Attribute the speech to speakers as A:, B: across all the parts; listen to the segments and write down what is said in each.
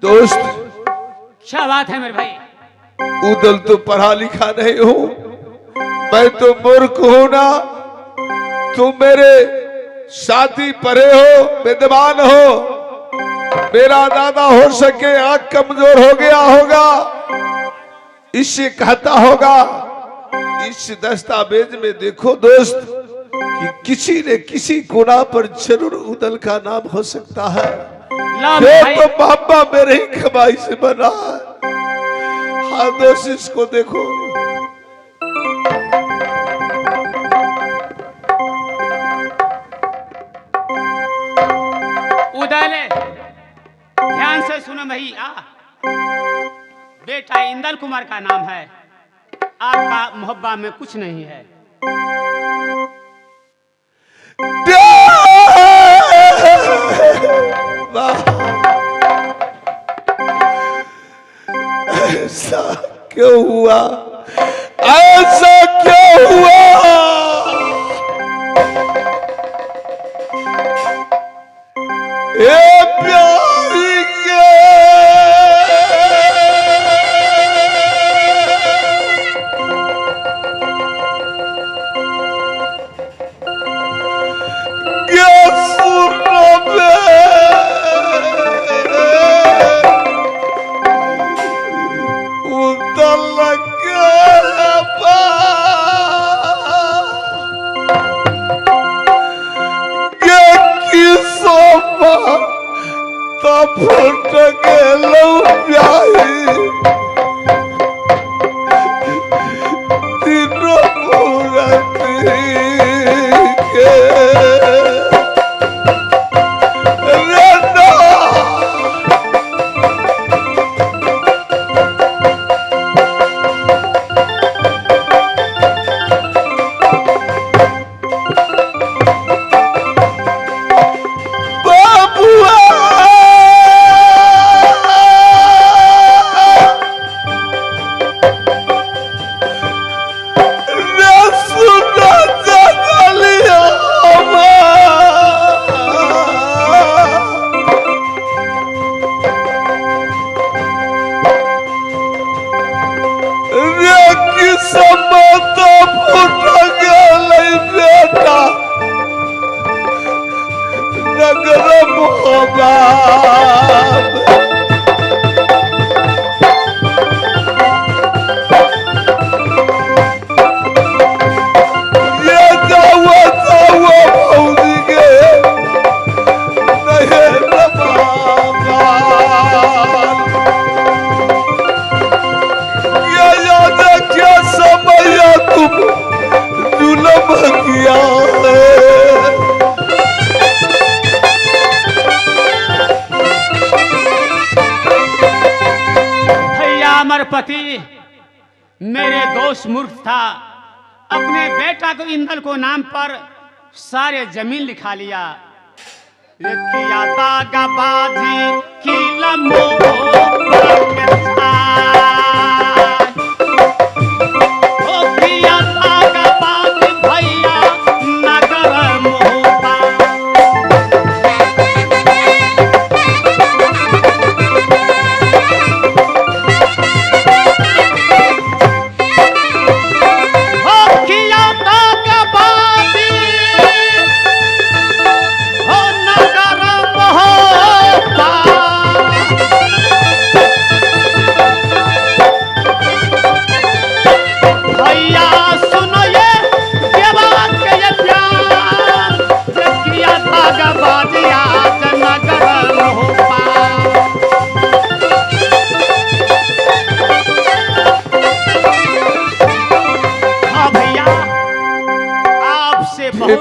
A: दोस्त,
B: क्या बात है मेरे भाई?
A: उदल तो पढ़ा लिखा नहीं हूं, मैं तो मूर्ख हूं ना। तुम मेरे शादी पढ़े हो, विद्वान हो। मेरा दादा हो सके आंख कमजोर हो गया होगा, इससे कहता होगा। इस दस्तावेज में देखो दोस्त कि किसी न किसी गुना पर जरूर उदल का नाम हो सकता है। ये तो बाबा मेरे ही कमाई से बना है। हाँ दोस्त, इसको देखो।
B: उदल, ध्यान से सुनो भैया। बेटा इंदल कुमार का नाम है, आपका मोहब्बा में कुछ नहीं है।
A: ऐसा क्यों हुआ? ऐसा क्यों हुआ? ए प्यारी के फुट गेलो प्यारी, तीनों मूर्ति के
B: पति मेरे दोस्त मूर्ख था, अपने बेटा को इंदल को नाम पर सारे जमीन लिखा लिया। किया दागाबाजी की लम्बो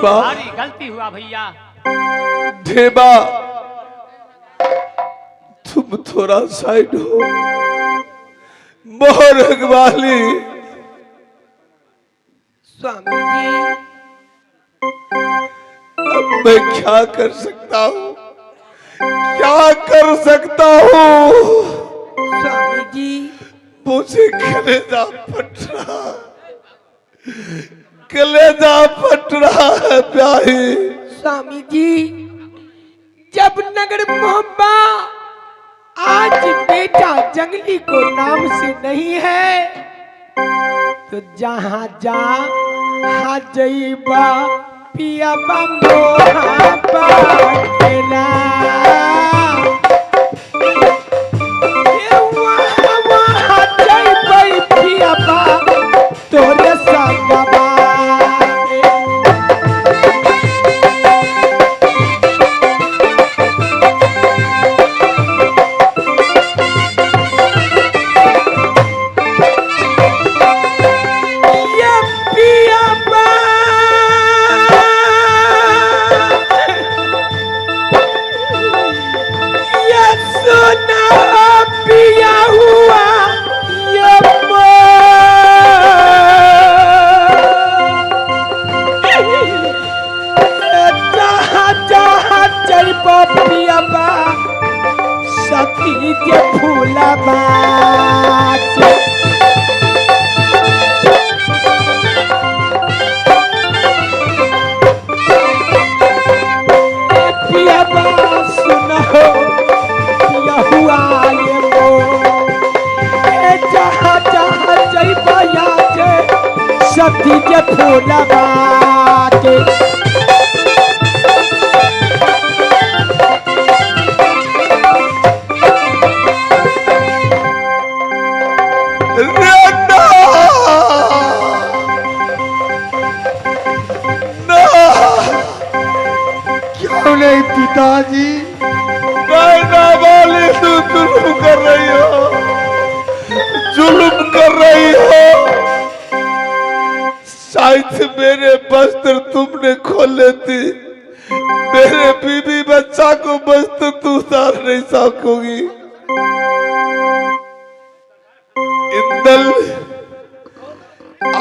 B: भारी गलती हुआ भैया।
A: देवा, तुम थोड़ा साइड हो। मोहर वाली
C: स्वामी जी,
A: अब मैं क्या कर सकता हूँ? क्या कर सकता हूँ?
C: स्वामी जी,
A: मुझे कलेजा फट रहा, कलेजा फट रहा है प्यारी।
C: स्वामी जी, जब नगर मोहब्बा आज बेटा जंगली को नाम से नहीं है तो जहाँ जा हाजइबा पिया मोहा तेरा तोरे संगवा सती के फूला बात पिया सुनो पिया हुआ ये मो जहाँ जहाँ जइबा याजे सती के फूला बात
A: नहीं पिताजी, मैं नाबालिग तू जुल्म कर रही हो, जुल्म कर रही हो। शायद मेरे वस्त्र तुमने खोले थे, मेरे बीबी बच्चा को वस्त्र तू उतार नहीं सकोगी। इंदल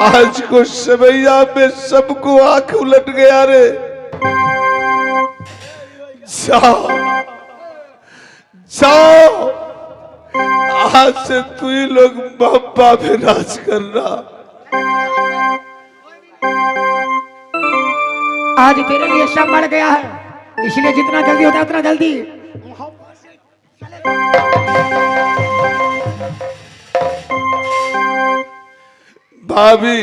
A: आज को शमैया में सबको आंख उलट गया रे। जाओ जाओ, आज से तू ही लोग मप्पा में नाच करना।
C: आज तेरे लिए सब मर गया है, इसलिए जितना जल्दी होता है उतना जल्दी।
A: भाभी,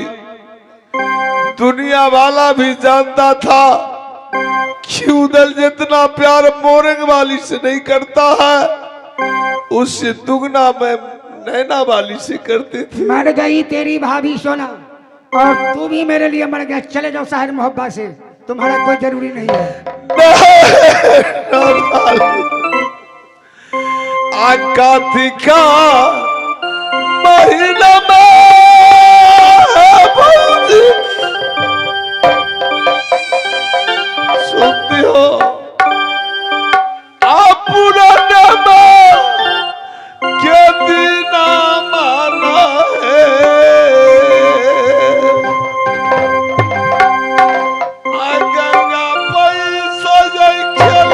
A: दुनिया वाला भी जानता था कि उदल जितना प्यार मोरंग वाली से नहीं करता है, उससे दुगना मैं नैना वाली से करती थी।
C: मर गई तेरी भाभी सोना, और तू भी मेरे लिए मर गया। चले जाओ शहर मोहब्बत से, तुम्हारा कोई जरूरी नहीं है।
A: कार्तिका महीना में सुनती हो आप पुराना के दीना माना है। गंगा पैसा जाई खेल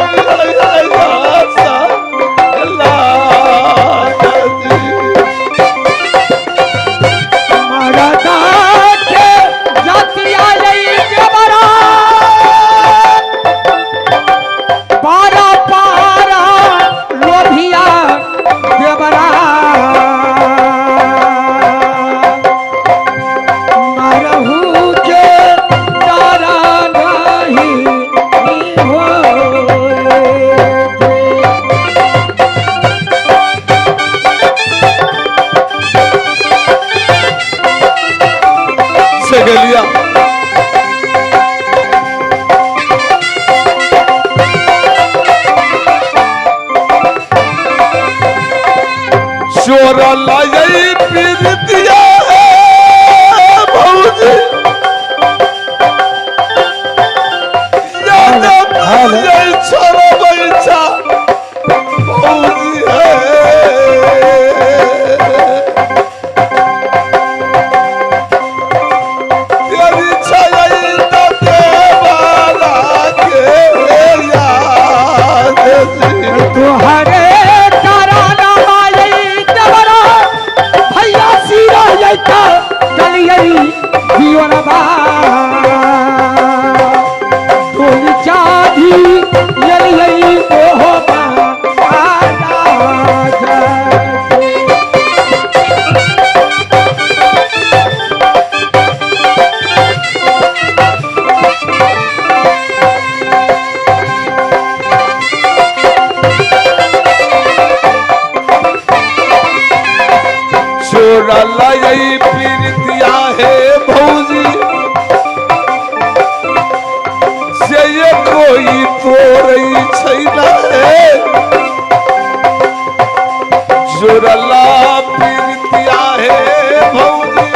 A: जोड़ा लाई पीर दिया है भौजी से ये कोई तो रही छैना है जोड़ा ला पीर दिया है भौजी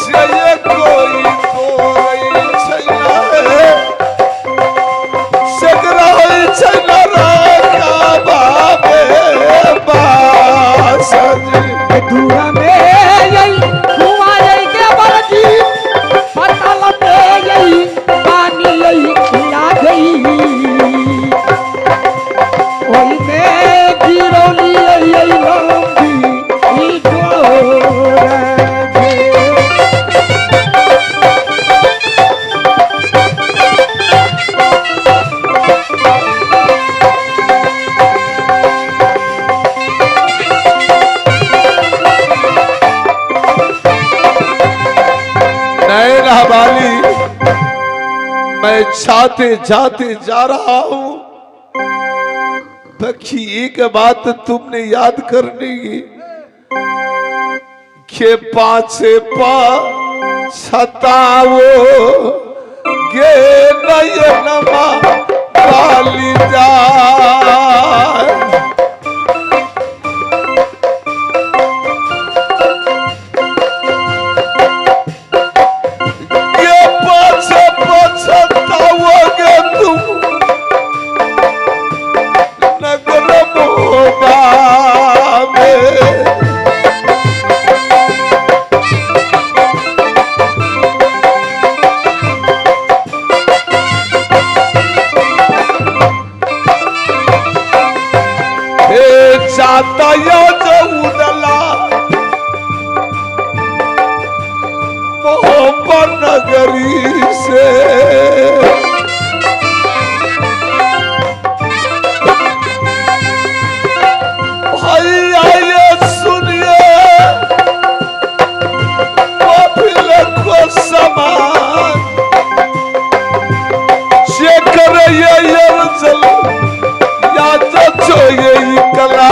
A: से ये कोई तो रही छैना है सगरा होई छैना राका बाबे बासजी
C: दूरा में यही कुआं यही के बरजी पताल में यही पानी यही खिला गई ओई में गिरोली यही लंबी ई डोर
A: वाली मैं जाते जाते जा रहा हूं बखी एक बात तुमने याद करनी के पाछे पा सताओ गे नयनमा वाली जा जाता या जऊदला मोहब्बत नगरी से भाई आइए सुनिए काफिले को समान शेखर ये अर्जल या जो यही कला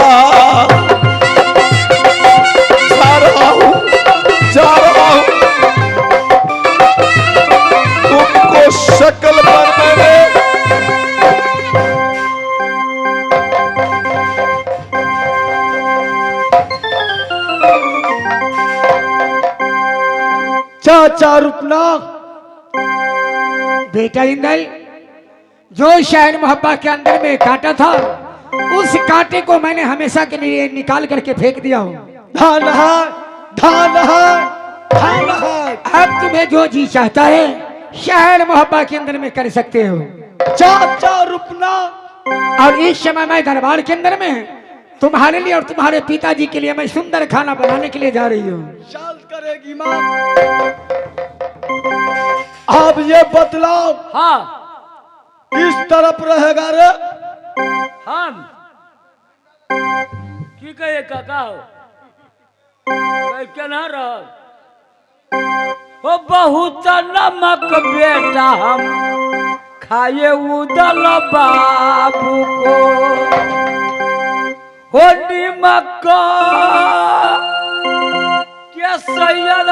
A: जा रहा हूं तुमको शक्ल पर मैंने
C: चाचा रुपना बेटा इंदल जो शहर मोहब्बा के अंदर में काटा था उस कांटे को मैंने हमेशा के लिए निकाल करके फेंक दिया हूँ। धान अब तुम्हें जो जी चाहता है शहर मोहब्बा के अंदर में कर सकते हो।
D: चाचा रुपना
C: और इस समय मैं दरबार के अंदर में तुम्हारे लिए और तुम्हारे पिताजी के लिए मैं सुंदर खाना बनाने के लिए जा रही हूँ।
D: शाल करेगी माँ। अब ये बदलाव
B: हाँ
D: किस तरफ रहेगा रे?
B: हम की कहे काका हो केना रह हो बहुत नमक बेटा हम खाए उदल बाबू को हो निमक के सैयद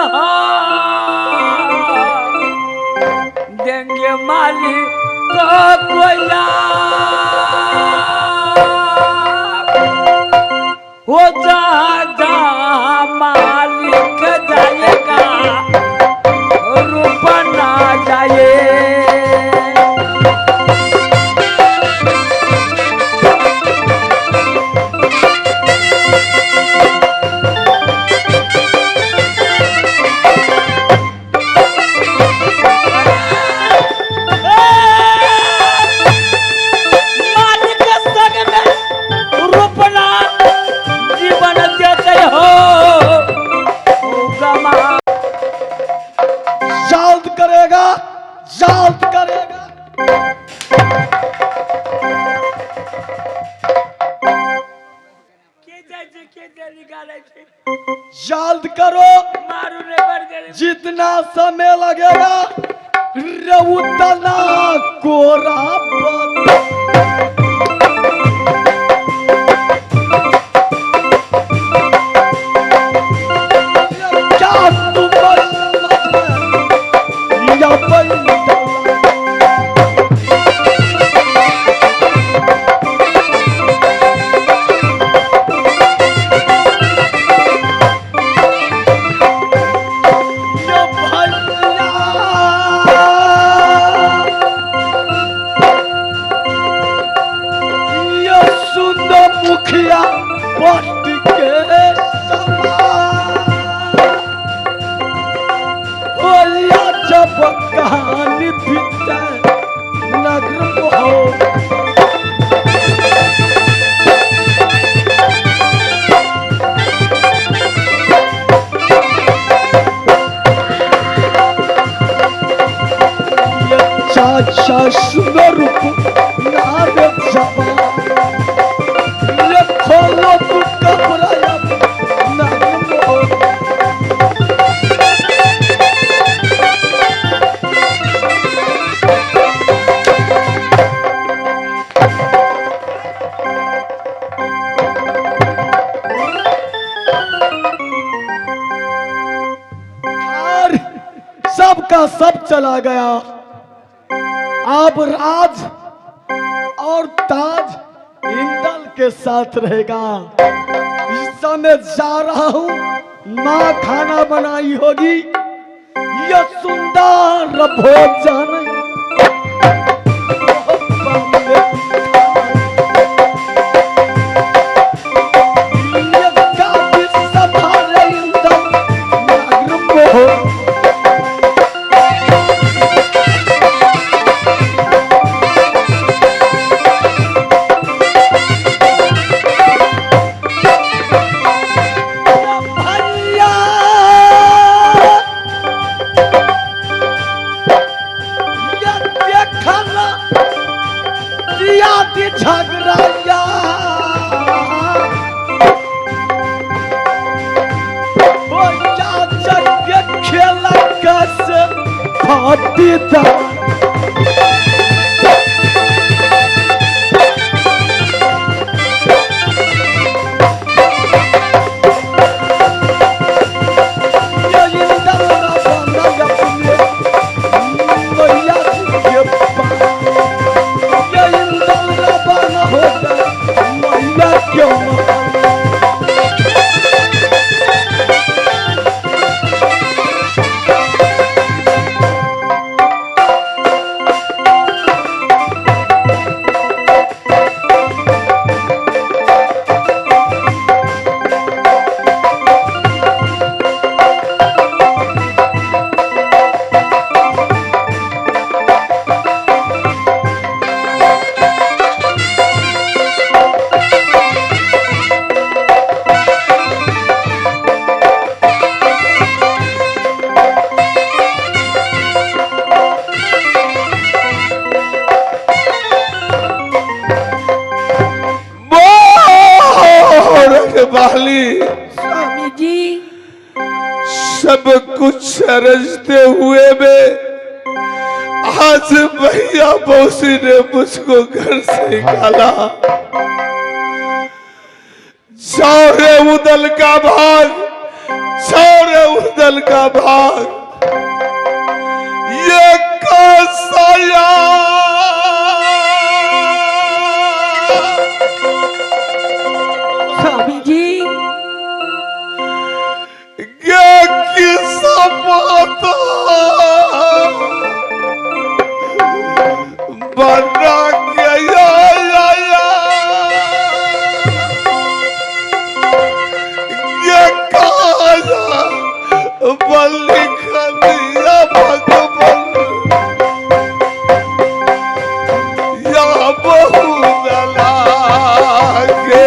B: देंगे मालिक कोया हो जा मालिक जाएगा रूपना जाए
D: जल्द करेगा जल्द करो जितना समय लगेगा उतना कोरा मुखिया पट के समान होया जब कहानी बीते नगर हो चाचा सुंदर नारे जबान ये खोलो तू कपड़ा सबका सब चला गया। अब राज और ताज इंदल के साथ रहेगा। इस समय जा रहा हूँ, माँ खाना बनाई होगी, ये सुंदर भोजन झगड़ाया खेला कैसे फाटी था
C: स्वामी जी
A: सब कुछ रचते हुए में आज भैया मौसी ने मुझको घर से निकाला। सौरे उदल का भाग, सौरे उदल का भाग, ये कैसा
C: स्वामी जी
A: बना गया ये कहा बल्ली खदिया भगवान या बहु दलागे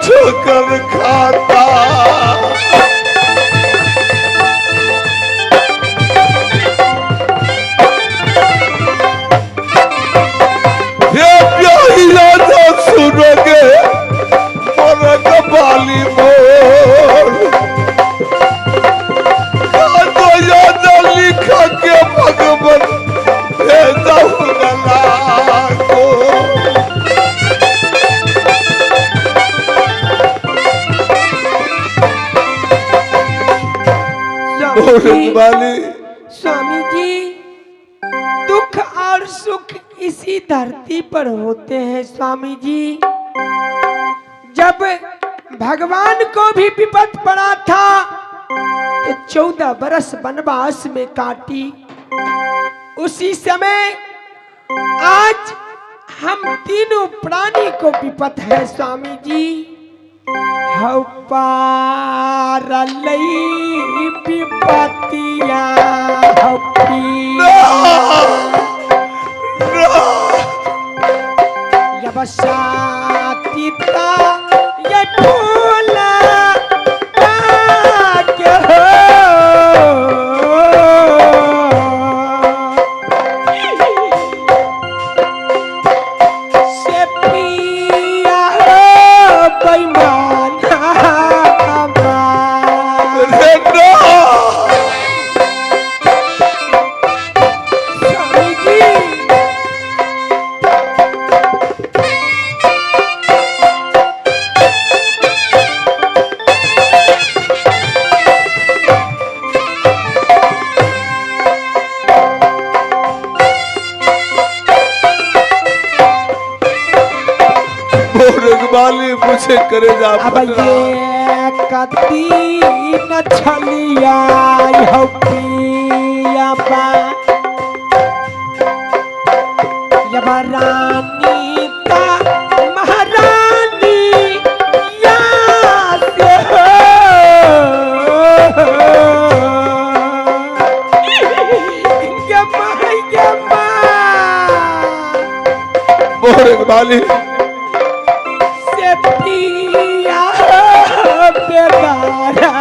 A: ठोकर खाता ये रखवाली।
C: स्वामी जी, दुख और सुख इसी धरती पर होते हैं स्वामी जी। जब भगवान को भी विपद पड़ा था तो 14 बरस वनवास में काटी। उसी समय आज हम तीनों प्राणी को विपद है स्वामी जी। हौ पार लई विपतिया हौ यवसातीता ये फूला के हो से पिया हो बेईमान स्वामी जी।
A: रखवाली मुझे करे जा
C: अब ये कती न छलिया हो पिया बा रानी ता महारानी या से हो गमा
A: रखवाली।
C: से पिया बेगारा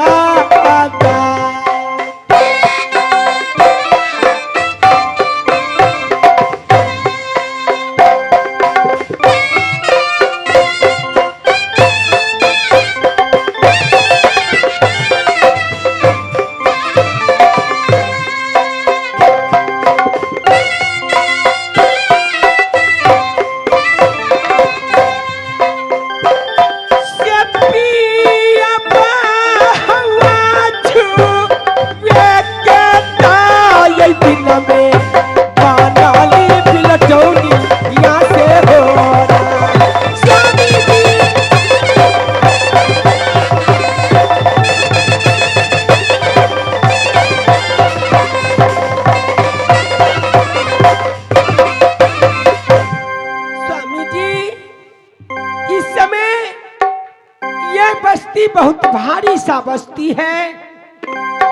C: बस्ती बहुत भारी सा बस्ती है।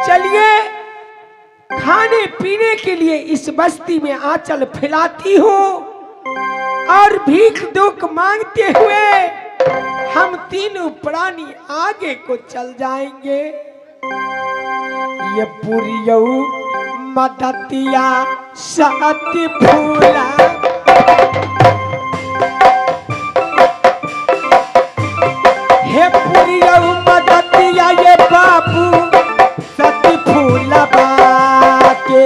C: चलिए खाने पीने के लिए इस बस्ती में आंचल फैलाती हूँ और भीख दुख मांगते हुए हम तीनों प्राणी आगे को चल जाएंगे। ये पुरियौ मदतिया सती फूला हे पुरियौ मदतिया ये बाबू सती फूला बाके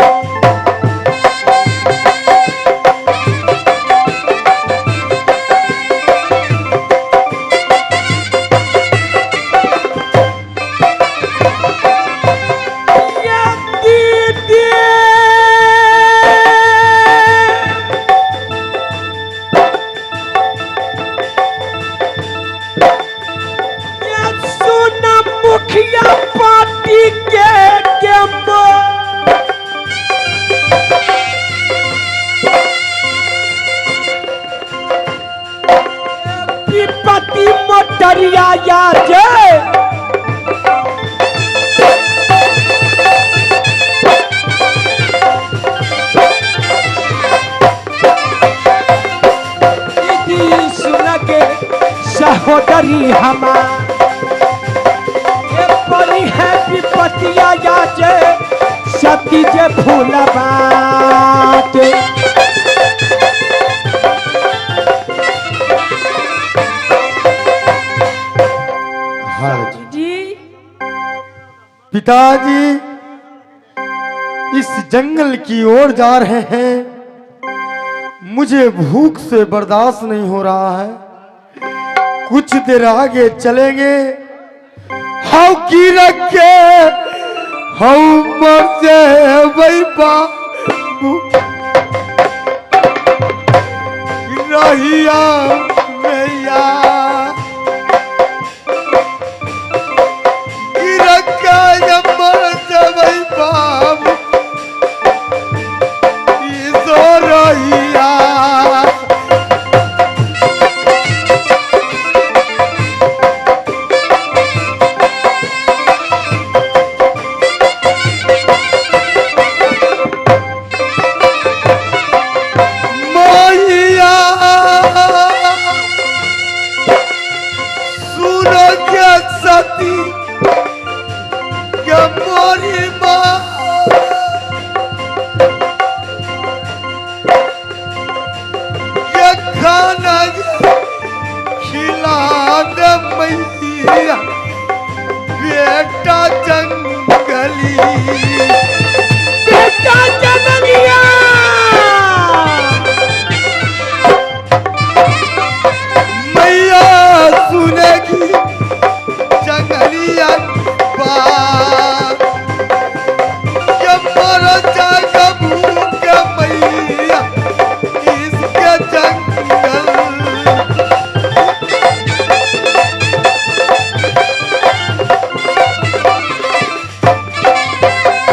C: विपत्ति मोटरिया सुन के सहोदरी हमार बड़ी है विपत्तिया जे सती जे फूल बात जी।
D: पिताजी इस जंगल की ओर जा रहे हैं, मुझे भूख से बर्दाश्त नहीं हो रहा है। कुछ देर आगे चलेंगे, हाउ की रखे हम मर जाए बाबू रहिया मैया मर जाए बाबू सो रहिया खिला दे मैया